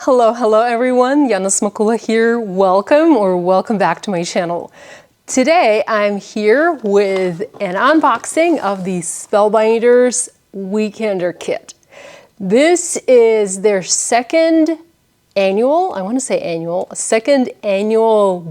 Hello everyone, Yana Smakula here. Welcome back to my channel. Today I'm here with an unboxing of the Spellbinders Weekender kit. This is their second annual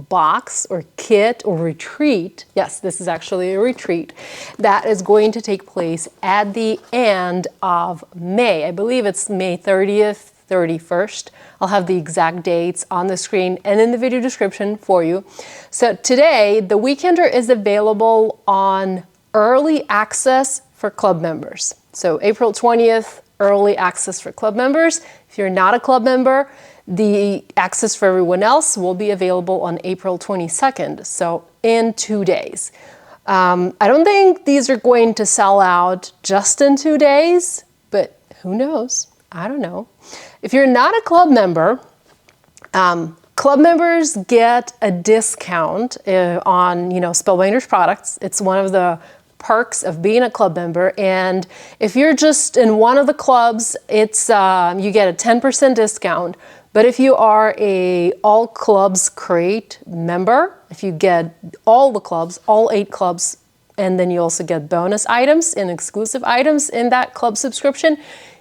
box or kit or retreat. Yes, this is actually a retreat that is going to take place at the end of May. I believe it's May 30th, 31st. I'll have the exact dates on the screen and in the video description for you. So today, the Weekender is available on early access for club members. So April 20th, early access for club members. If you're not a club member, the access for everyone else will be available on April 22nd, so in 2 days. I don't think these are going to sell out just in 2 days, but who knows? I don't know. If you're not a club member, club members get a discount on Spellbinders products. It's one of the perks of being a club member, and if you're just in one of the clubs, it's you get a 10% discount. But if you are a all clubs crate member, if you get all the clubs, all 8 clubs, and then you also get bonus items and exclusive items in that club subscription,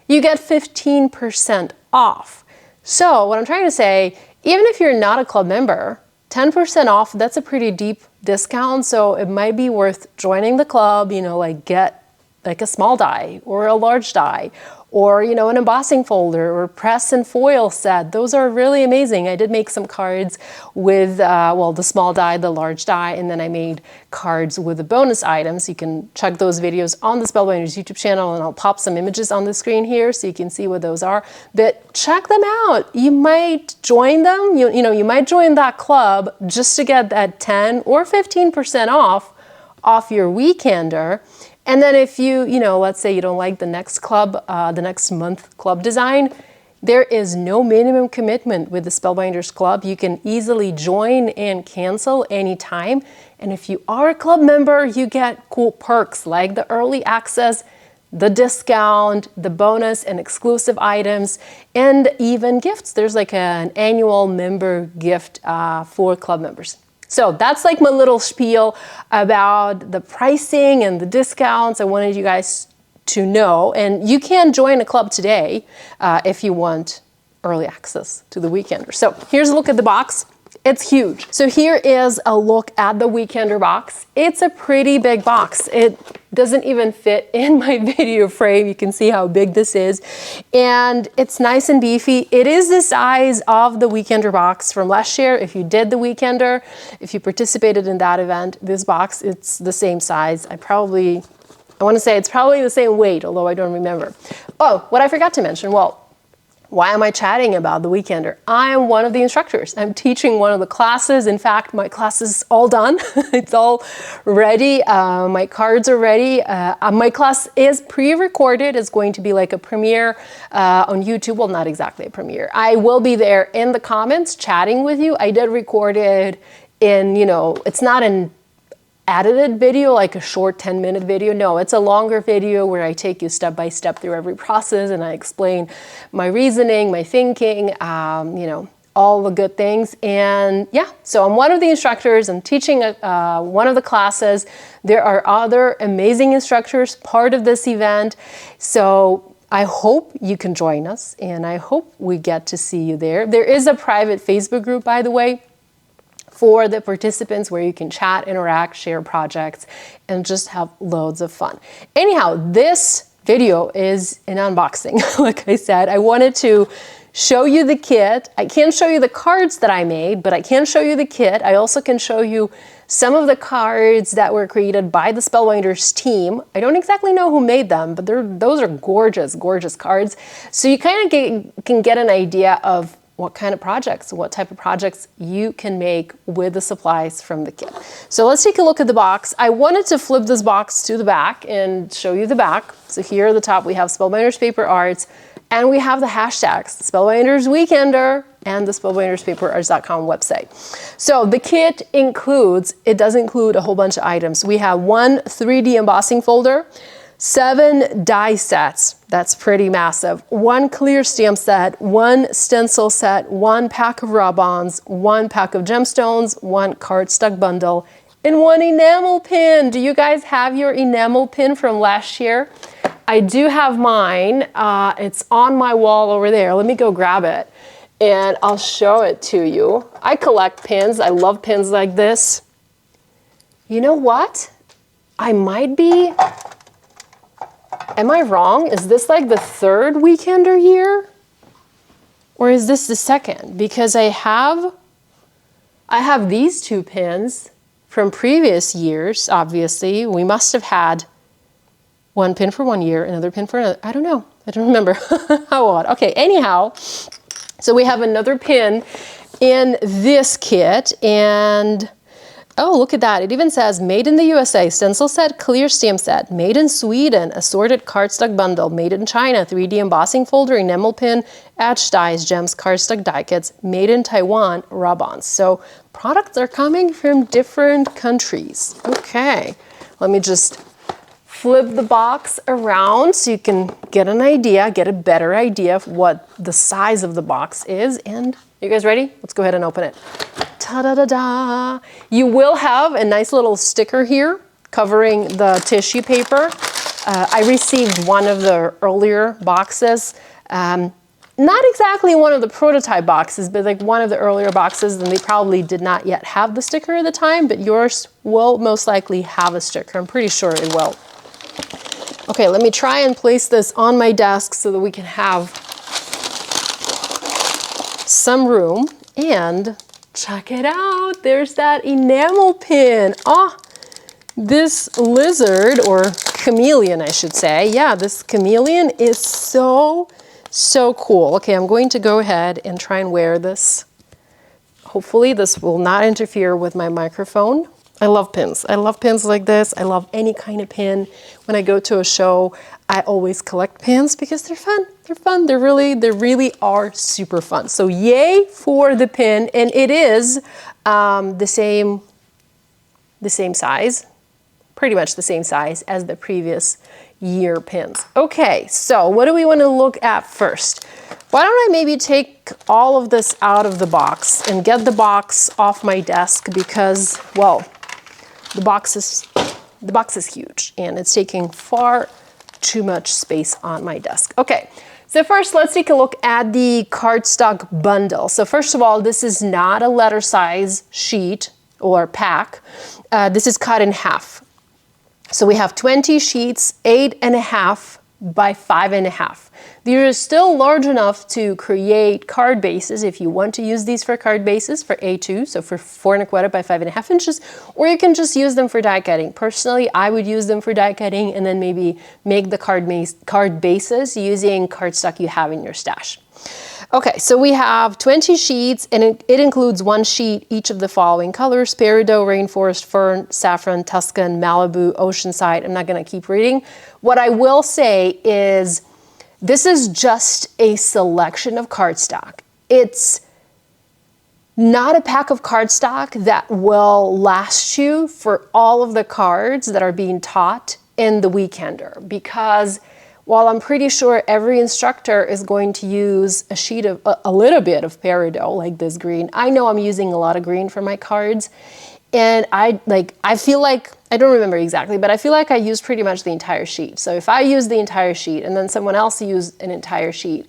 you get 15% off. So what I'm trying to say, even if you're not a club member, 10% off, that's a pretty deep discount. So it might be worth joining the club, like get like a small die or a large die, or an embossing folder or press and foil set. Those are really amazing. I did make some cards with the small die, the large die, and then I made cards with the bonus items. You can check those videos on the Spellbinders YouTube channel, and I'll pop some images on the screen here so you can see what those are. But check them out. You might join them. You might join that club just to get that 10 or 15% off your Weekender. And then if you let's say you don't like the next month club design, there is no minimum commitment with the Spellbinders Club. You can easily join and cancel anytime. And if you are a club member, you get cool perks like the early access, the discount, the bonus and exclusive items, and even gifts. There's like an annual member gift for club members. So that's like my little spiel about the pricing and the discounts. I wanted you guys to know, and you can join a club today if you want early access to the Weekender. So here's a look at the box. It's huge. So here is a look at the Weekender box. It's a pretty big box. It doesn't even fit in my video frame. You can see how big this is. And it's nice and beefy. It is the size of the Weekender box from last year. If you did the Weekender, if you participated in that event, this box, it's the same size. I want to say it's probably the same weight, although I don't remember. Oh, what I forgot to mention, why am I chatting about the Weekender? I am one of the instructors. I'm teaching one of the classes. In fact, my class is all done. It's all ready. My cards are ready. My class is pre-recorded. It's going to be like a premiere on YouTube. Well, not exactly a premiere. I will be there in the comments chatting with you. I did record it in, it's not an edited video, like a short 10-minute video. No, it's a longer video where I take you step by step through every process and I explain my reasoning, my thinking, all the good things. And yeah, so I'm one of the instructors. I'm teaching one of the classes. There are other amazing instructors part of this event. So I hope you can join us, and I hope we get to see you there. There is a private Facebook group, by the way, for the participants where you can chat, interact, share projects, and just have loads of fun. Anyhow, this video is an unboxing. Like I said, I wanted to show you the kit. I can't show you the cards that I made, but I can show you the kit. I also can show you some of the cards that were created by the Spellbinders team. I don't exactly know who made them, but those are gorgeous, gorgeous cards. So you kind of can get an idea of what kind of projects, what type of projects you can make with the supplies from the kit. So let's take a look at the box. I wanted to flip this box to the back and show you the back. So here at the top, we have Spellbinders Paper Arts, and we have the hashtags, Spellbinders Weekender and the spellbinderspaperarts.com website. So the kit does include a whole bunch of items. We have one 3D embossing folder, 7 die sets, that's pretty massive. 1 clear stamp set, 1 stencil set, 1 pack of rub-ons, 1 pack of gemstones, 1 cardstock bundle, and 1 enamel pin. Do you guys have your enamel pin from last year? I do have mine. It's on my wall over there. Let me go grab it and I'll show it to you. I collect pins. I love pins like this. You know what? I might be... Am I wrong? Is this like the 3rd Weekender year? Or is this the 2nd? Because I have these 2 pins from previous years, obviously. We must have had 1 pin for 1 year, another pin for another. I don't know. I don't remember. How odd. Okay, anyhow, so we have another pin in this kit, and oh, look at that. It even says made in the USA, stencil set, clear stamp set, made in Sweden, assorted cardstock bundle, made in China, 3D embossing folder, enamel pin, etched dies, gems, cardstock die kits, made in Taiwan, rub-ons. So products are coming from different countries. Okay, let me just flip the box around so you can get an idea, get a better idea of what the size of the box is. And you guys ready? Let's go ahead and open it. Ta-da-da-da! You will have a nice little sticker here covering the tissue paper. I received one of the earlier boxes. Not exactly one of the prototype boxes, but like one of the earlier boxes, and they probably did not yet have the sticker at the time, but yours will most likely have a sticker. I'm pretty sure it will. Okay, let me try and place this on my desk so that we can have some room. And check it out, there's that enamel pin. Oh, this lizard, or chameleon I should say. Yeah, this chameleon is so cool. Okay, I'm going to go ahead and try and wear this. Hopefully this will not interfere with my microphone. I love pins. I love pins like this. I love any kind of pin. When I go to a show, I always collect pins because they're fun. They're fun. They really are super fun. So yay for the pin, and it is the same size, pretty much the same size as the previous year pins. Okay, so what do we want to look at first? Why don't I maybe take all of this out of the box and get the box off my desk because, well, the box is huge and it's taking far too much space on my desk. Okay, so first let's take a look at the cardstock bundle. So first of all, this is not a letter size sheet or pack. This is cut in half. So we have 20 sheets, 8.5 by 5.5. These are still large enough to create card bases if you want to use these for card bases for A2, so for 4.25 by 5.5 inches, or you can just use them for die cutting. Personally, I would use them for die cutting and then maybe make the card bases using cardstock you have in your stash. Okay, so we have 20 sheets, and it includes 1 sheet each of the following colors: Peridot, Rainforest, Fern, Saffron, Tuscan, Malibu, Oceanside. I'm not going to keep reading. What I will say is this is just a selection of cardstock. It's not a pack of cardstock that will last you for all of the cards that are being taught in the Weekender, because while I'm pretty sure every instructor is going to use a sheet of a little bit of peridot, like this green, I know I'm using a lot of green for my cards, and I feel like, I don't remember exactly, but I feel like I use pretty much the entire sheet. So if I use the entire sheet and then someone else used an entire sheet,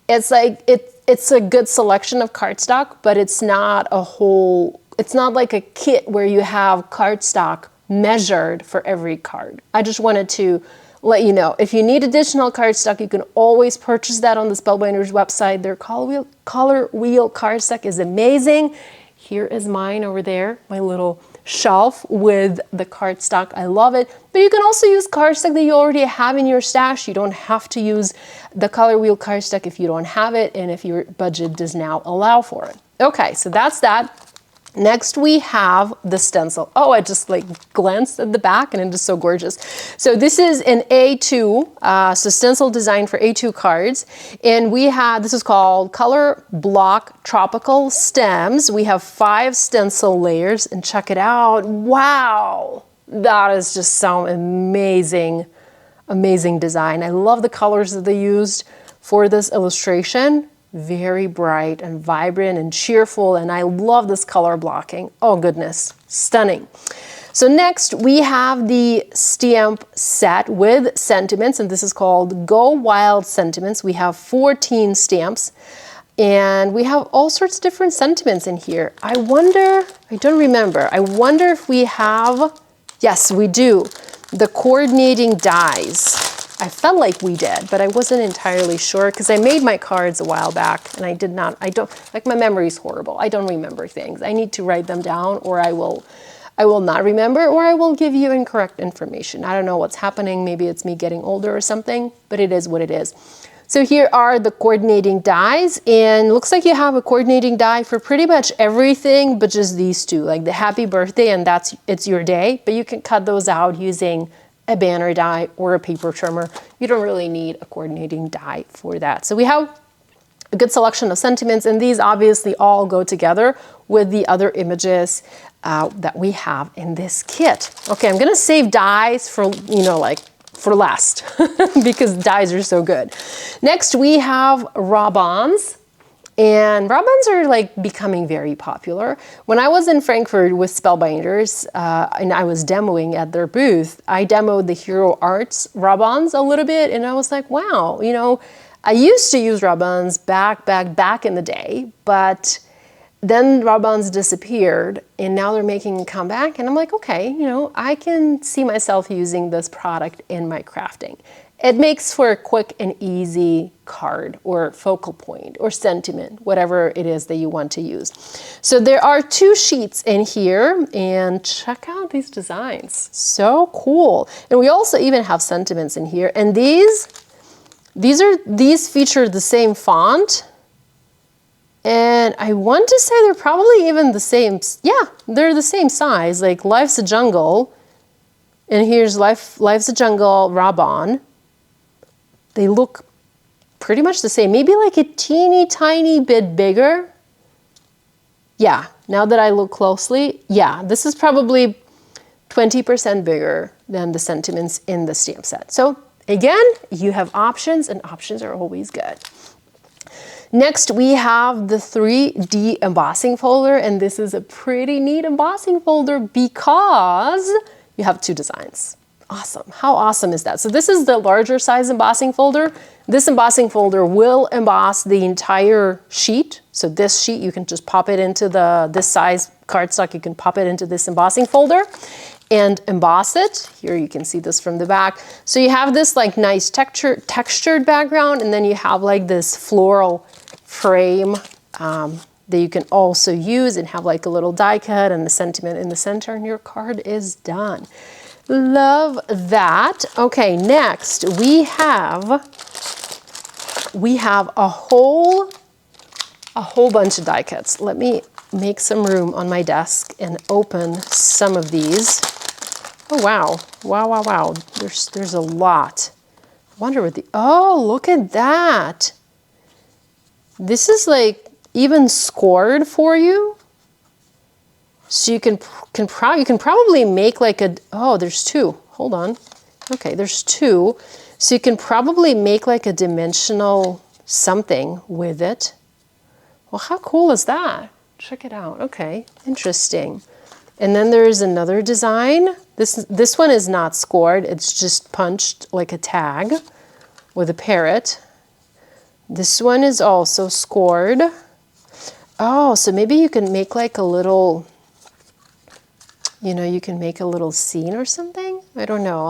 it's like it's a good selection of cardstock, but it's not a whole, it's not like a kit where you have cardstock measured for every card. I just wanted to let you know, if you need additional cardstock, you can always purchase that on the Spellbinders website. Their color wheel cardstock is amazing. Here is mine over there, my little shelf with the cardstock. I love it. But you can also use cardstock that you already have in your stash. You don't have to use the color wheel cardstock if you don't have it and if your budget does now allow for it. Okay, so that's that. Next we have the stencil. Oh, I just glanced at the back and it is so gorgeous. So this is an A2, so stencil designed for A2 cards. And we have, this is called Color Block Tropical Stems. We have 5 stencil layers, and check it out. Wow, that is just some amazing Amazing design. I love the colors that they used for this illustration. Very bright and vibrant and cheerful, and I love this color blocking. Oh goodness, stunning. So next we have the stamp set with sentiments, and this is called Go Wild Sentiments. We have 14 stamps, and we have all sorts of different sentiments in here. I wonder, I don't remember, I wonder if we have, yes we do, the coordinating dies. I felt like we did, but I wasn't entirely sure because I made my cards a while back and I don't, like my memory is horrible. I don't remember things. I need to write them down or I will not remember, or I will give you incorrect information. I don't know what's happening. Maybe it's me getting older or something, but it is what it is. So here are the coordinating dies, and looks like you have a coordinating die for pretty much everything but just these two, like the happy birthday, and it's your day, but you can cut those out using a banner die or a paper trimmer. You don't really need a coordinating die for that. So we have a good selection of sentiments, and these obviously all go together with the other images that we have in this kit. Okay, I'm gonna save dies for, like for last because dies are so good. Next we have rub-ons, and rub-ons are like becoming very popular. When I was in Frankfurt with Spellbinders and I was demoing at their booth, I demoed the Hero Arts rub-ons a little bit, and I was like, wow, I used to use rub-ons back in the day, but then rub-ons disappeared and now they're making a comeback, and I'm like, okay, I can see myself using this product in my crafting. It makes for a quick and easy card or focal point or sentiment, whatever it is that you want to use. So there are 2 sheets in here, and check out these designs. So cool. And we also even have sentiments in here, and these feature the same font. And I want to say they're probably even the same, yeah, they're the same size, like Life's a Jungle, and here's Life's a Jungle rub-on. They look pretty much the same, maybe like a teeny tiny bit bigger. Yeah, now that I look closely, yeah, this is probably 20% bigger than the sentiments in the stamp set. So again, you have options, and options are always good. Next, we have the 3D embossing folder, and this is a pretty neat embossing folder because you have 2 designs. Awesome. How awesome is that? So this is the larger size embossing folder. This embossing folder will emboss the entire sheet. So this sheet, you can just pop it into this size cardstock, you can pop it into this embossing folder and emboss it. Here you can see this from the back. So you have this like nice textured background, and then you have like this floral frame that you can also use and have like a little die cut and the sentiment in the center, and your card is done. Love that. Okay, next we have a whole bunch of die cuts. Let me make some room on my desk and open some of these. Oh wow, wow. There's a lot. I wonder what oh, look at that. This is like even scored for you. So you can probably make like oh, there's 2. Hold on. Okay, there's 2. So you can probably make like a dimensional something with it. Well, how cool is that? Check it out. Okay, interesting. And then there's another design. This one is not scored. It's just punched like a tag with a parrot. This one is also scored. Oh, so maybe you can make like a little, you can make a little scene or something. I don't know.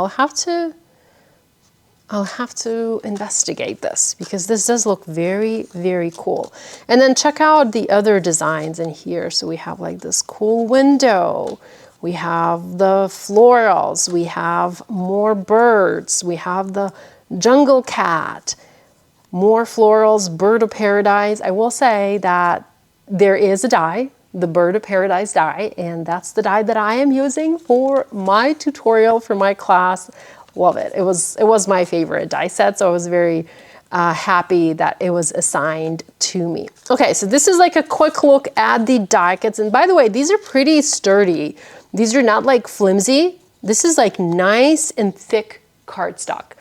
I'll have to investigate this because this does look very, very cool. And then check out the other designs in here. So we have like this cool window. We have the florals. We have more birds. We have the jungle cat. More florals, bird of paradise. I will say that there is a die, the bird of paradise die, and that's the die that I am using for my tutorial for my class. Love it. It was my favorite die set, so I was very happy that it was assigned to me. Okay, so this is like a quick look at the die cuts, and by the way, these are pretty sturdy. These are not like flimsy. This is like nice and thick cardstock.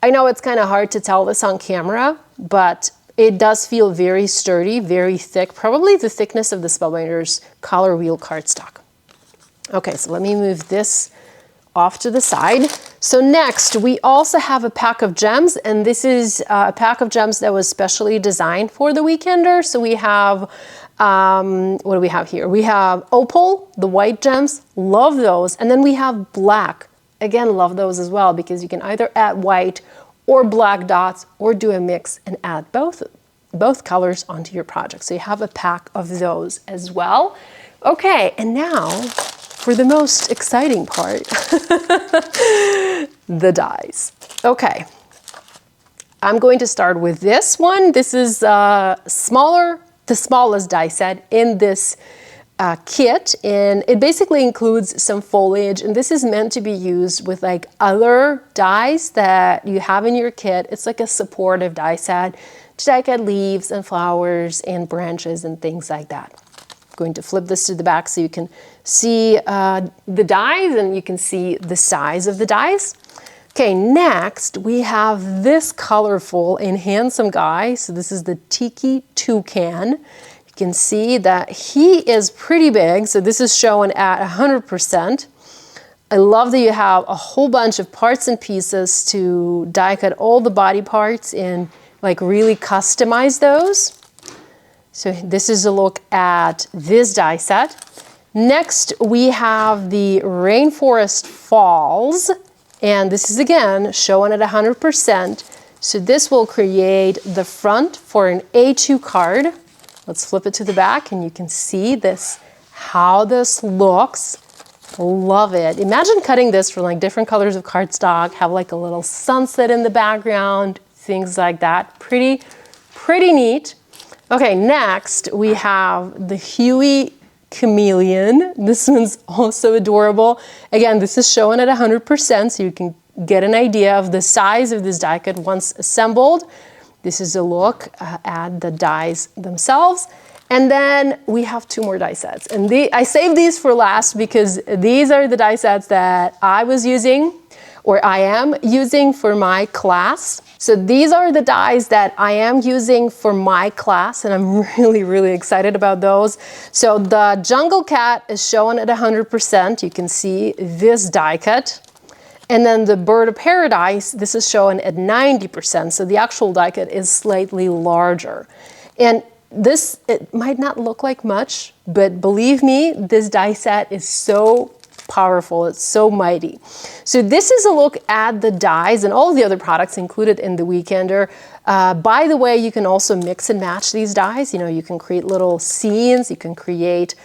I know it's kind of hard to tell this on camera, but it does feel very sturdy, very thick, probably the thickness of the Spellbinders color wheel cardstock. Okay, so let me move this off to the side. So next, we also have a pack of gems, and this is a pack of gems that was specially designed for the Weekender. So we have, what do we have here? We have opal, the white gems, love those. And then we have black. Again, love those as well, because you can either add white or black dots or do a mix and add both colors onto your project. So you have a pack of those as well. Okay, and now for the most exciting part, the dies. Okay, I'm going to start with this one. This is the smallest die set in this kit, and it basically includes some foliage, and this is meant to be used with like other dies that you have in your kit. It's like a supportive die set to die cut leaves and flowers and branches and things like that. I'm going to flip this to the back so you can see the dies and you can see the size of the dies. Okay, next we have this colorful and handsome guy. So this is the Tiki Toucan. You can see that he is pretty big. So this is shown at 100%. I love that you have a whole bunch of parts and pieces to die cut all the body parts and like really customize those. So this is a look at this die set. Next, we have the Rainforest Falls, and this is again shown at 100%. So this will create the front for an A2 card. Let's flip it to the back and you can see this, how this looks. Love it. Imagine cutting this from like different colors of cardstock, have like a little sunset in the background, things like that. Pretty neat. Okay, next we have the Huey Chameleon. This one's also adorable. Again, this is shown at 100%, so you can get an idea of the size of this die cut once assembled. This is a look at the dies themselves. And then we have two more die sets. And I saved these for last because these are the die sets that I was using, or I am using for my class. So these are the dies that I am using for my class, and I'm really excited about those. So the Jungle Cat is shown at 100%. You can see this die cut. And then the Bird of Paradise, this is shown at 90%. So the actual die cut is slightly larger. And this, it might not look like much, but believe me, this die set is so powerful, it's so mighty. So this is a look at the dies and all the other products included in the Weekender. By the way, you can also mix and match these dies. You know, you can create little scenes, you can create,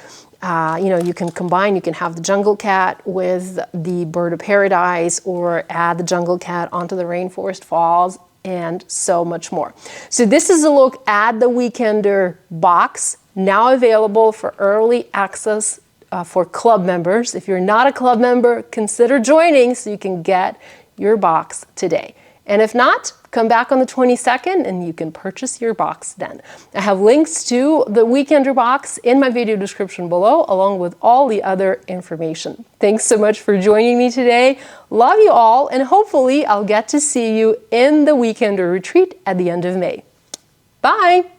you can combine, you can have the Jungle Cat with the Bird of Paradise, or add the Jungle Cat onto the Rainforest Falls, and so much more. So this is a look at the Weekender box, now available for early access for club members. If you're not a club member, consider joining so you can get your box today. And if not, come back on the 22nd and you can purchase your box then. I have links to the Weekender box in my video description below, along with all the other information. Thanks so much for joining me today. Love you all, and hopefully I'll get to see you in the Weekender retreat at the end of May. Bye!